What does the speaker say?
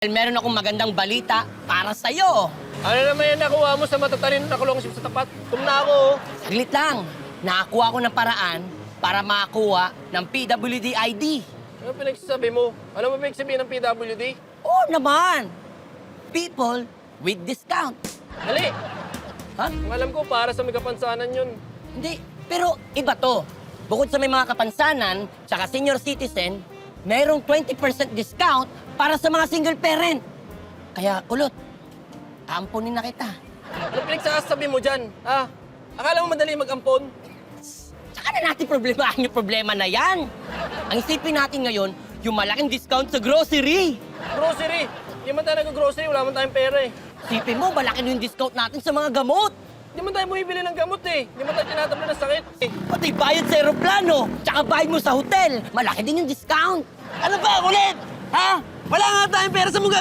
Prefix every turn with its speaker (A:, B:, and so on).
A: Meron akong magandang balita para sa'yo.
B: Ano naman yan nakuha mo sa matatarin na kulongship sa tapat? Tumna ako, oh.
A: Saglit lang. Nakakuha ko ng paraan para makakuha ng PWD ID.
B: Ano pinagsasabi mo? Ano mo pinagsasabihin ng PWD?
A: Oo naman. People with discount.
B: Dali!
A: Ha?
B: Ang alam ko, para sa may kapansanan yun.
A: Hindi. Pero iba to. Bukod sa may mga kapansanan, tsaka senior citizen, mayroong 20% discount para sa mga single parent. Kaya, kulot, amponin na kita.
B: Ano pinagsasabi mo dyan? Ha? Akala mo madali mag-ampon?
A: Tsaka na natin problemahin yung problema na yan. Ang isipin natin ngayon, yung malaking discount sa grocery.
B: Grocery! Hindi man tayo nag-grocery, wala man tayong pera eh.
A: Isipin mo, malaki yung discount natin sa mga gamot.
B: Hindi man tayo bumibili ng gamot eh. Hindi man tayo tinatabla ng sakit eh.
A: Pati bayad sa aeroplano, tsaka bayad mo sa hotel. Malaki din yung discount.
B: Ano ba, ulit? Ha? Wala nga tayong pera sa mga